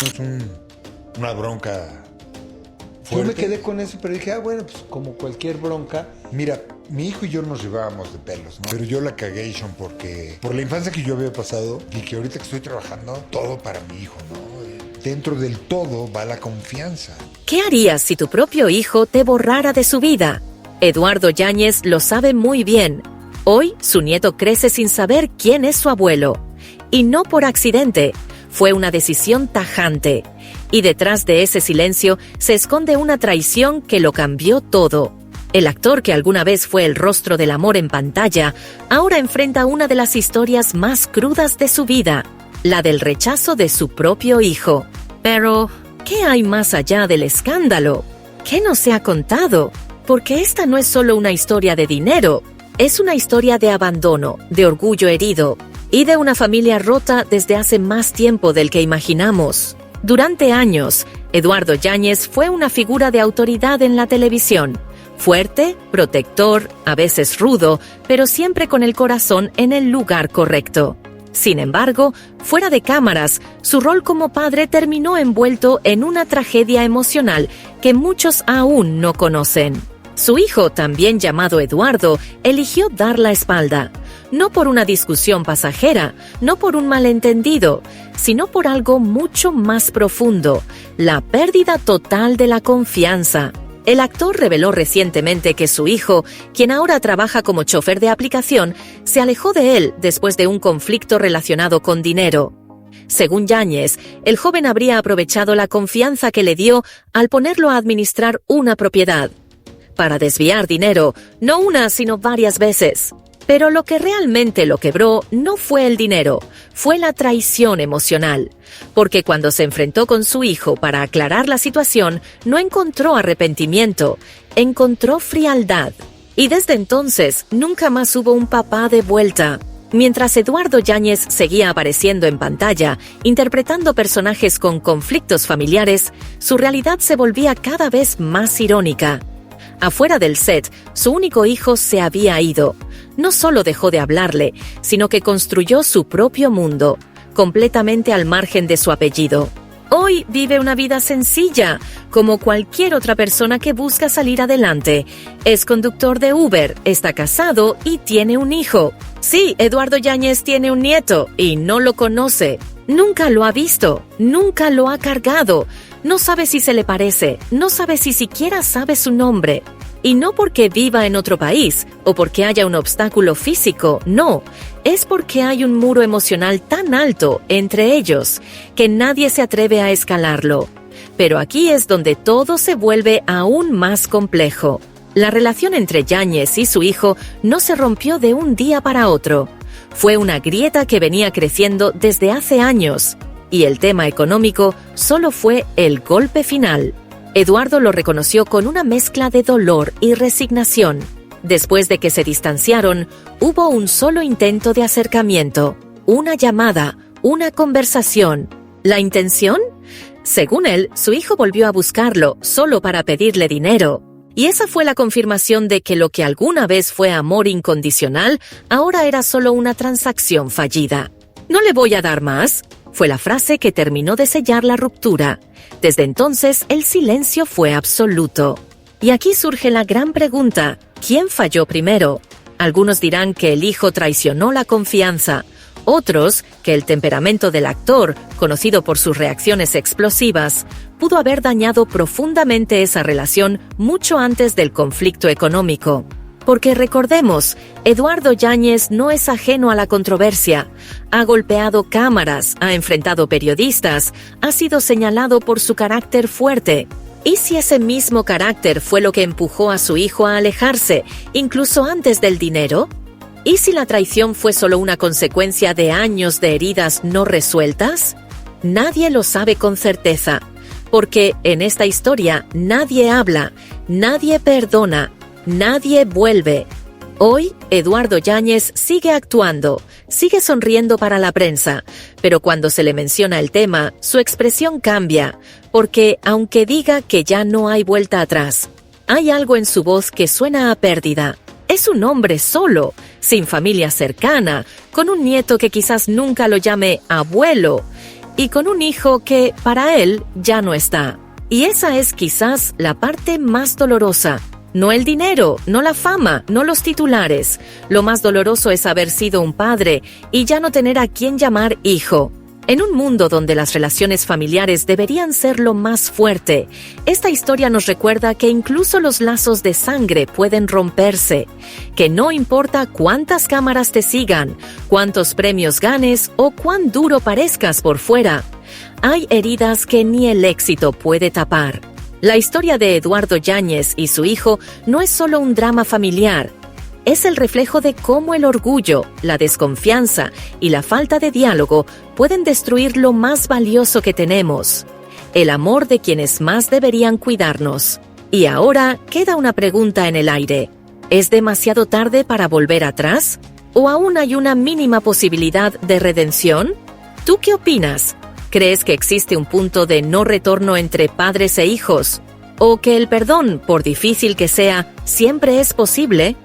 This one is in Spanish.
Es una bronca Yo me fuerte. quedé con eso, pero dije, bueno, pues como cualquier bronca. Mira, mi hijo y yo nos llevábamos de pelos, ¿no? Pero yo la cagué, Sean, porque por la infancia que yo había pasado y que ahorita que estoy trabajando, todo para mi hijo, ¿no? Dentro del todo va la confianza. ¿Qué harías si tu propio hijo te borrara de su vida? Eduardo Yáñez lo sabe muy bien. Hoy, su nieto crece sin saber quién es su abuelo. Y no por accidente, fue una decisión tajante. Y detrás de ese silencio se esconde una traición que lo cambió todo. El actor que alguna vez fue el rostro del amor en pantalla, ahora enfrenta una de las historias más crudas de su vida, la del rechazo de su propio hijo. Pero, ¿qué hay más allá del escándalo? ¿Qué no se ha contado? Porque esta no es solo una historia de dinero, es una historia de abandono, de orgullo herido y de una familia rota desde hace más tiempo del que imaginamos. Durante años, Eduardo Yáñez fue una figura de autoridad en la televisión. Fuerte, protector, a veces rudo, pero siempre con el corazón en el lugar correcto. Sin embargo, fuera de cámaras, su rol como padre terminó envuelto en una tragedia emocional que muchos aún no conocen. Su hijo, también llamado Eduardo, eligió dar la espalda. No por una discusión pasajera, no por un malentendido, sino por algo mucho más profundo, la pérdida total de la confianza. El actor reveló recientemente que su hijo, quien ahora trabaja como chofer de aplicación, se alejó de él después de un conflicto relacionado con dinero. Según Yáñez, el joven habría aprovechado la confianza que le dio al ponerlo a administrar una propiedad, para desviar dinero, no una sino varias veces. Pero lo que realmente lo quebró no fue el dinero, fue la traición emocional. Porque cuando se enfrentó con su hijo para aclarar la situación, no encontró arrepentimiento, encontró frialdad. Y desde entonces, nunca más hubo un papá de vuelta. Mientras Eduardo Yáñez seguía apareciendo en pantalla, interpretando personajes con conflictos familiares, su realidad se volvía cada vez más irónica. Afuera del set, su único hijo se había ido. No solo dejó de hablarle, sino que construyó su propio mundo, completamente al margen de su apellido. Hoy vive una vida sencilla, como cualquier otra persona que busca salir adelante. Es conductor de Uber, está casado y tiene un hijo. Sí, Eduardo Yáñez tiene un nieto y no lo conoce. Nunca lo ha visto, nunca lo ha cargado. No sabe si se le parece, no sabe si siquiera sabe su nombre. Y no porque viva en otro país o porque haya un obstáculo físico, no. Es porque hay un muro emocional tan alto entre ellos que nadie se atreve a escalarlo. Pero aquí es donde todo se vuelve aún más complejo. La relación entre Yáñez y su hijo no se rompió de un día para otro. Fue una grieta que venía creciendo desde hace años. Y el tema económico solo fue el golpe final. Eduardo lo reconoció con una mezcla de dolor y resignación. Después de que se distanciaron, hubo un solo intento de acercamiento, una llamada, una conversación. ¿La intención? Según él, su hijo volvió a buscarlo solo para pedirle dinero. Y esa fue la confirmación de que lo que alguna vez fue amor incondicional, ahora era solo una transacción fallida. ¿No le voy a dar más?, fue la frase que terminó de sellar la ruptura. Desde entonces, el silencio fue absoluto. Y aquí surge la gran pregunta: ¿quién falló primero? Algunos dirán que el hijo traicionó la confianza. Otros, que el temperamento del actor, conocido por sus reacciones explosivas, pudo haber dañado profundamente esa relación mucho antes del conflicto económico. Porque recordemos, Eduardo Yáñez no es ajeno a la controversia. Ha golpeado cámaras, ha enfrentado periodistas, ha sido señalado por su carácter fuerte. ¿Y si ese mismo carácter fue lo que empujó a su hijo a alejarse, incluso antes del dinero? ¿Y si la traición fue solo una consecuencia de años de heridas no resueltas? Nadie lo sabe con certeza, porque en esta historia nadie habla, nadie perdona, nadie vuelve. Hoy, Eduardo Yáñez sigue actuando, sigue sonriendo para la prensa, pero cuando se le menciona el tema, su expresión cambia, porque aunque diga que ya no hay vuelta atrás, hay algo en su voz que suena a pérdida. Es un hombre solo, sin familia cercana, con un nieto que quizás nunca lo llame abuelo. y con un hijo que, para él, ya no está. Y esa es quizás la parte más dolorosa. No el dinero, no la fama, no los titulares. Lo más doloroso es haber sido un padre y ya no tener a quien llamar hijo. En un mundo donde las relaciones familiares deberían ser lo más fuerte, esta historia nos recuerda que incluso los lazos de sangre pueden romperse, que no importa cuántas cámaras te sigan, cuántos premios ganes o cuán duro parezcas por fuera, hay heridas que ni el éxito puede tapar. La historia de Eduardo Yáñez y su hijo no es solo un drama familiar. Es el reflejo de cómo el orgullo, la desconfianza y la falta de diálogo pueden destruir lo más valioso que tenemos, el amor de quienes más deberían cuidarnos. Y ahora queda una pregunta en el aire. ¿Es demasiado tarde para volver atrás? ¿O aún hay una mínima posibilidad de redención? ¿Tú qué opinas? ¿Crees que existe un punto de no retorno entre padres e hijos? ¿O que el perdón, por difícil que sea, siempre es posible?